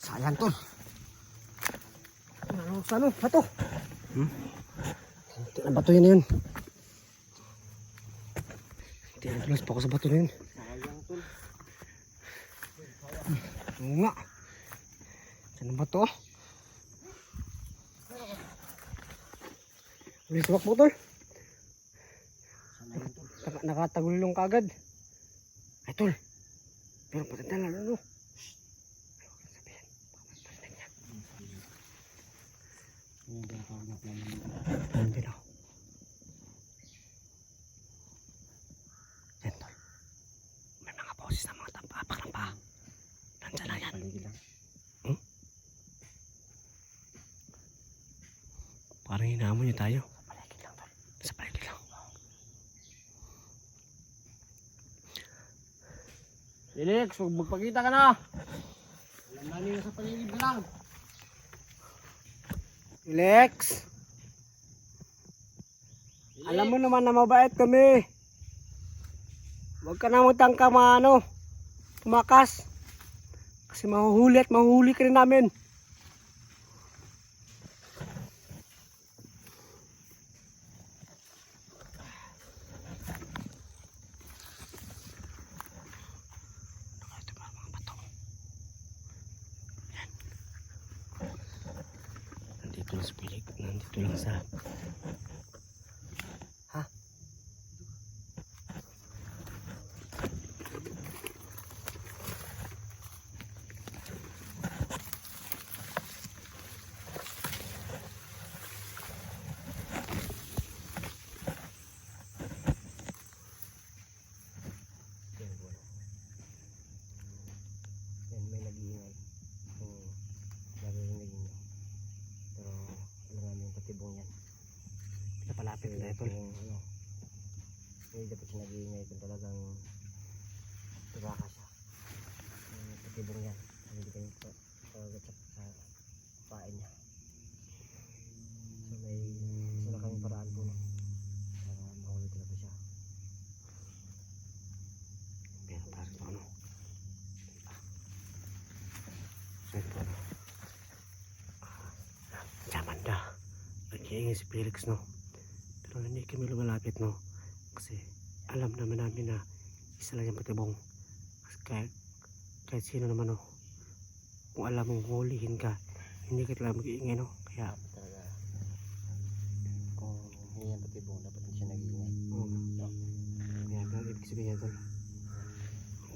Sayang tol. Ano? Bato. Ito na bato yun. Tinulas pa ako sa bato na yun. Sayang tol. Oo nga. Saan ang bato? Ulit sa bakbo tol. Nakatagulong kagad. Ay tol. Pero patanda na ano. Hindi na. Yan tol. May mga boses na mga tampapak ng pa. Nandiyan na yan. Parang hinahamon niyo tayo. Sa paligid lang tol. Sa paligid lang. Felix, huwag magpakita ka na. Alam namin na sa paligid na lang. Lex, alam mo naman na mabait kami. Huwag ka na magtangka tumakas. Kasi mahuhuli at mahuhuli ka rin namin. Nandito lang sa pilig. Nandito lang sa... Ha? Yan, may nag-iingay. Naririnig nyo. Pero alam namin yung patibong yan. Pinapalapit na ito. Hindi dapat siya nag-iingay kung talagang tubaka siya. Patibong yan. Hindi kayo pagagat sa pain niya. So may isa na kaming paraan po no. Para mahuli talaga siya. Pero parang ito ano. So ito ano. Chamanda. Nag-iingay si Felix no. Pero hindi kami lumalapit no. Kasi alam naman namin na isa lang yung patibong. Kahit sino naman no. Kung alam mong hulihin ka, hindi ka talaga mag-iingay no. Kaya Talaga, kung hindi yan patibong, dapat hindi siya nag-iingay. oo. Kaya pero ibig sabihin niya tol.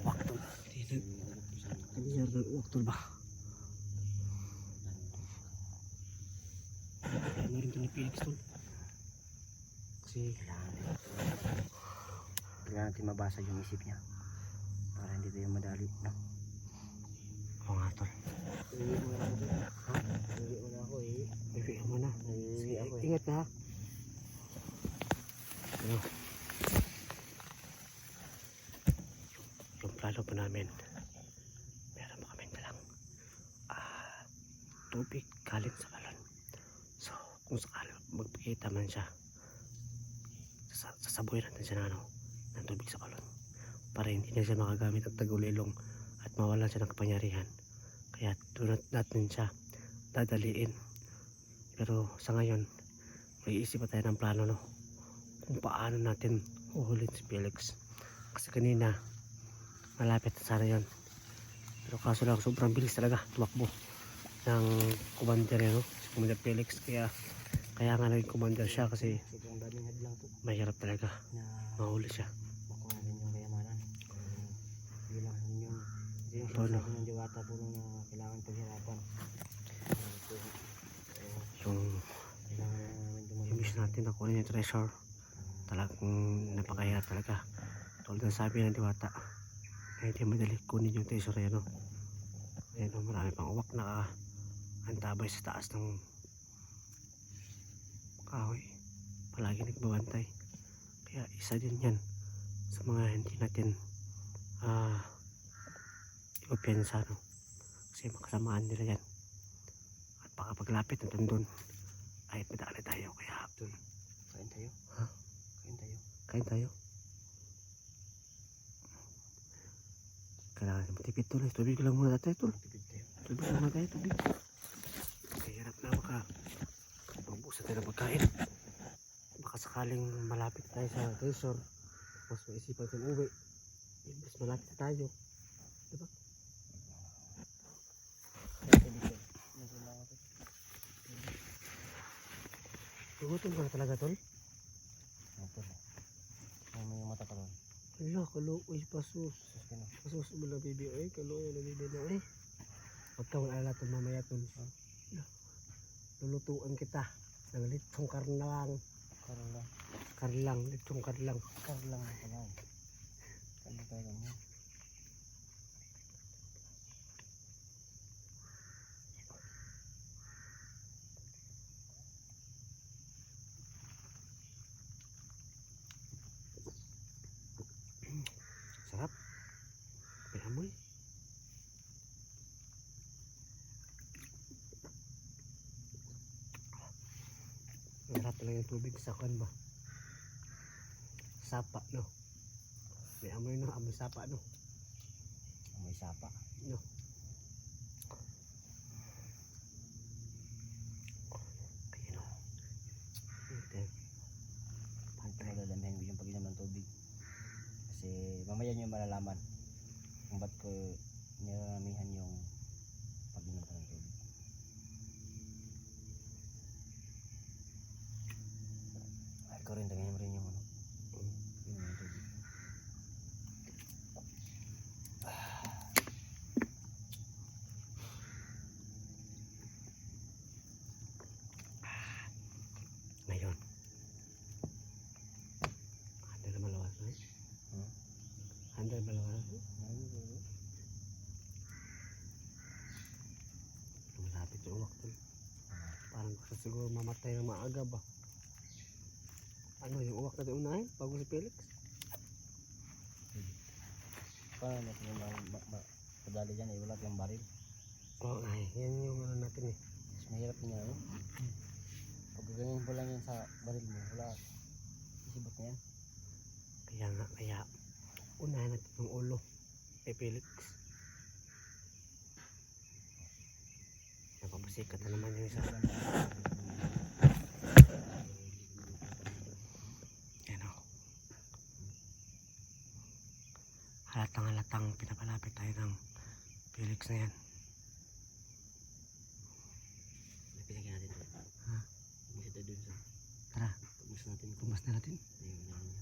Waktol. Hindi niya waktol ba? Kaya meron ito ni Felix tol. Kasi kailangan natin mabasa yung isip niya para hindi tayo madali, no? oo nga tol. Uwi mo na ako. Ha? Uwi mo na ako eh. Uwi mo na. Uwi ako eh. Ingat na ha. Ano? Yung plano pa namin. Meron pa kami dalang tubig galing sa balon. So kung sakali magpakita man siya, sasabuhin natin siya ng tubig sa balon. Para hindi na siya makagamit at tagulilong at mawalan siya ng kapangyarihan. Kaya doon natin siya dadaliin. Pero sa ngayon, may isip pa tayo ng plano no. Kung paano natin uhulin si Felix. Kasi kanina, malapit na sana yun. Pero kaso lang, sobrang bilis talaga tumakbo ng commander no. Si Commander Felix. Kaya nga naging commander siya kasi Sobrang daming hadlang po mahirap talaga na mahuli siya. makuha natin yung kayamanan. Hindi lang yung Paano? sinasabi ng diwata po na kailangan paghirapan. Yung Kailangan namin tumulong. imbis natin na kunin yung treasure, talagang napakahirap talaga. Tulad ng sabi ng diwata, ay hindi madali kunin yung treasure yan no. Ayan no, marami pang uwak na antabay sa taas ng kahoy. Palagi nagbabantay. Kaya isa din yan sa mga hindi natin ipapensa no. Kasi makasamaan nila yan. At baka paglapit natin doon ay madali tayo. Kaya doon. Kain tayo. Ha? Kain tayo. Kain tayo. Kailangan matipid tol. Tubig lang muna tayo tol. Tipid kayo. Tubig lang muna tayo, tubig. Kahirap na baka mabusa tayo ng pagkain. Baka sakaling malapit tayo sa resort, mas maisipan tayo uwi. Mas malapit na tayo. Diba? Tubig kayo. Nasa lang ako. Gugutom ka na talaga tol. Ito na. May mata ka ron. Ala, kaluoy pasus. Sus ka na. Pasus mo na bibi oy, kaluoy na bibi na oy. Huwag kang alala tol mamaya tol. Ala, lulutuan kita ng litsong karlang. Karlang. Karlang, litsong karlang. Karlang na ka lang. Ano tayo lang yan? Sarap. May amoy. Sarap talaga yung tubig sa kan ba? Sapa no. May amoy no, amoy sapa no. May sapa. No. Kaya no. Okay. Ito madadamihan ko yung pag-inom ng tubig. Kasi mamaya nyo malalaman kung ba't ko niraramihan yung pag-inom ko ng tubig. Ay ko rin, damihan mo rin yung ano. Yung tubig. Ngayon. Handal na malawas no? Hmm? Handal malawas no? Malapit yung uwak tol. Parang gusto siguro mamatay ng maaga ba? Ano yung uwak natin unahin bago si Felix? Paano natin yung padali dyan eh, wala yung baril. Oo ay, yan yung ano natin eh. Mas mahirap niya ano. Pag ganyan mo lang yan sa baril mo, wala. Isibot na yan. Kaya nga, kaya unahin natin yung ulo kay Felix. Napapasikat na naman yung isa. Yan o. Halatang pinapalapit tayo ng Felix na yan. Napilagyan natin ito. Ha? Pumasya tayo dun sa... Tara, Pumas natin. tumas na natin. Ayun, ano niya.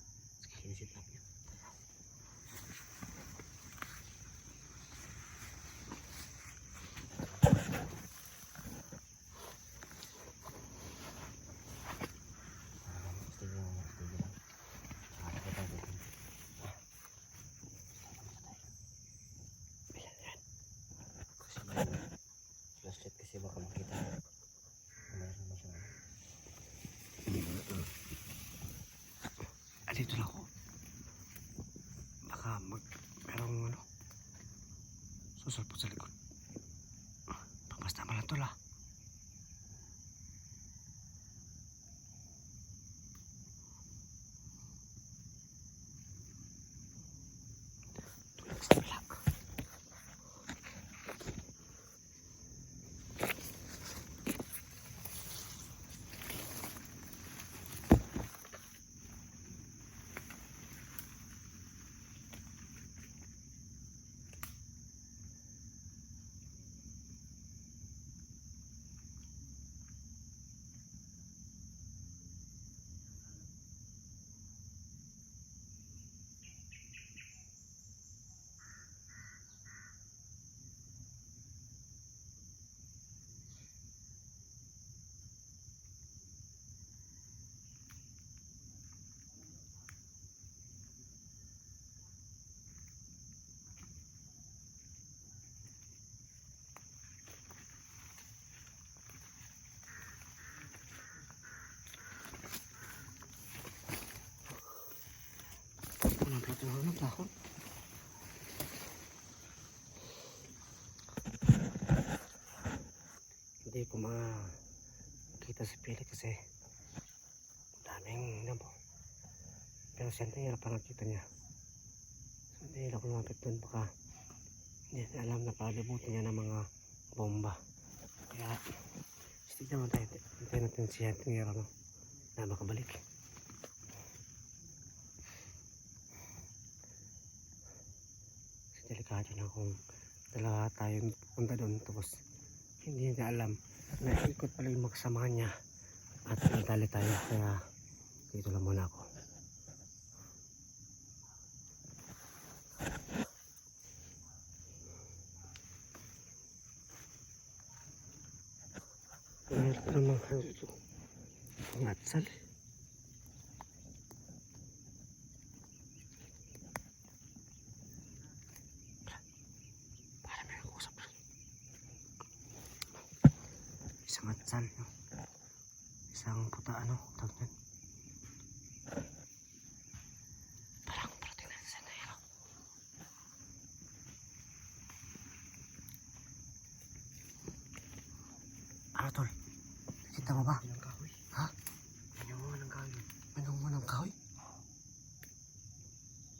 Sinasit up niya. Stay lang. Nakakapatang ko. Ayan, yan. Kasi flashlight kasi baka makita. Mayroon naman siya. Dito lang ako. Baka merong ano, susulpot sa likod. Papas naman lang tol ah. Tulak sa kabila. Ano takot? Hindi ko makita si Felix kasi daming damo. Pero siyempre hirap ang nakita niya. So hindi ako lumapit doon, baka Hindi natin alam na palibutin niya ng mga bomba. Kaya, stick naman tayo. Hintayin natin si Tingero no, na makabalik. Kasi delikado na kung dalawa tayo punta doon tapos hindi niya alam na ikot pala yung makasamahan niya at nadali tayo. Kaya dito lang muna ako. Ito naman ang atsal. Para may nag-uusap rin. Isang atsal, no? Isang puta, ano? Tawag yan. Parang parating na sa Tingero. Ano tol? Nakita mo ba? Ng kahoy. Ha? Pinunguhan ng kahoy. Manong mo ng kahoy?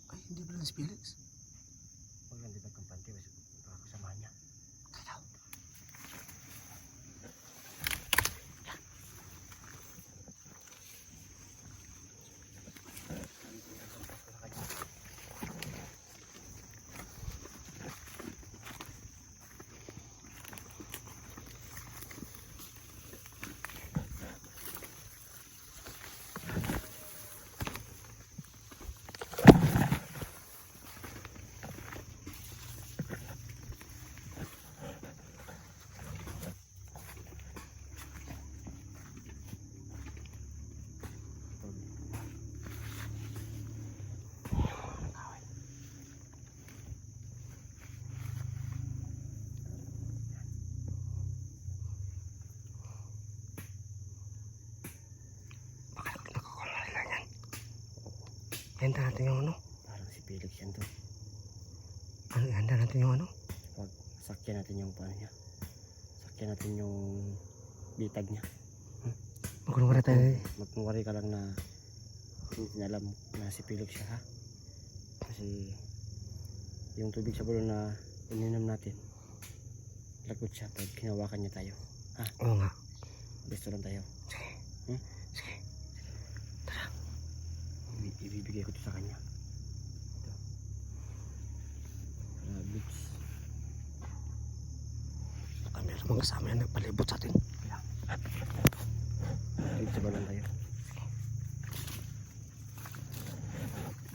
Ay, hindi ba lang si Felix? Huwag lang din nagkampante. Baka kasamahan niya. Tayo. Handa natin yung ano? Parang si Felix yan to. Handa natin yung ano? Pag sakyan natin yung paano niya. Sakyan natin yung bitag niya. Magkunwari tayo. Magkunwari ka lang na hindi alam na si Felix siya ha. Kasi yung tubig sa bulon na ininom natin, lagot siya pag hinawakan niya tayo. Ha? Oo nga. Gusto lang tayo. Sige. Hmm? Sige. Ibibigay ko to sa kanya. Ito. Rabbits. Baka meron mga kasama yan nagpalibot sa atin. Dito sa balon tayo.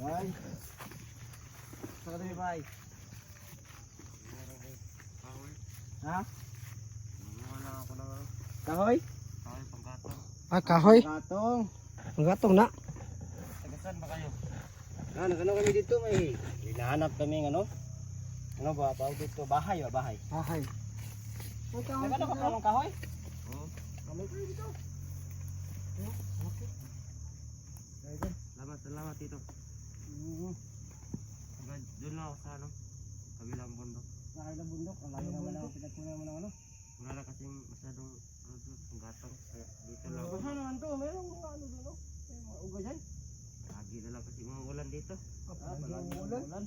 Bye. Saka tayo bye. Ha? Wala ako na. Kahoy? Kahoy panggatong. Ah, kahoy. Panggatong. Ang gatong na. Tagasan ba kayo? Nagano kami dito, may hinahanap kami ng ano? Ano ba? Tawag dito, bahay ba? Bahay. Kahoy. Nagano ka pa ng kahoy? Oo. Kami kayo dito. Okay. Salamat dito. Doon lang ako sa ano? Kabilang bundok. Sa kabilang bundok? Ang layo naman ako pinagkunan mo ng ano? Wala na kasing masyadong ano doon, ang gatong. Dito lang. Basta naman to, mayroong mga ano doon, no? May mga uga dyan. Lagi na lang kasi mga ulan dito. Palagi ulan.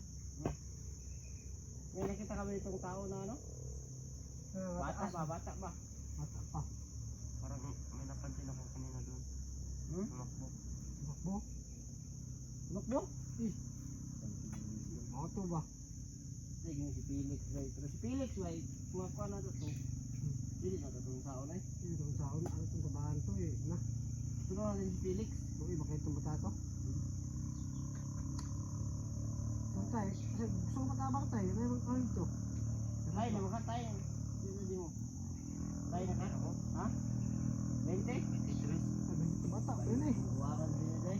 May nakita kami itong tao na ano? Bata ba? Bata pa. Parang may napansin ako kanina doon. Tumakbo. Bakbo. Tumakbo? Auto ba? Sige si Felix right. Pero si Felix right, kuha na to. Hindi na to tong tao na eh. Itong taon, ano itong tabahan to eh. Na. Tuno natin si Felix. Uy, bakit itong bata to? Tay, kasi gusto ko matabang tayo. Meron ka ito. Tayo na maka tayo. Hindi mo. Tayo na ka? Ha? 20? 23. Sabi dito bata, yun eh. Buwakan din na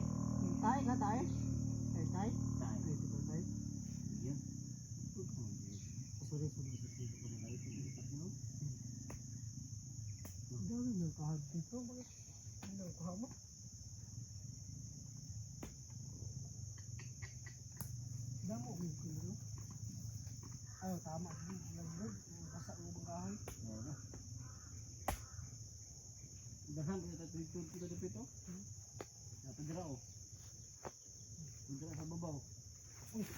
Tay ka, tay? Tay, tay? Tayo. Tay, di ba tay? Yun. Sorry. Ang dami ng kahag dito. Bakit? Ano ang kahag mo? Damo ko yung kilo. Ayaw, tama. Lagbog. Basa mo bang kahoy? Oo. Dahan ko ito kita dito. Natadira oh. Natadira sa babaw. Sakit.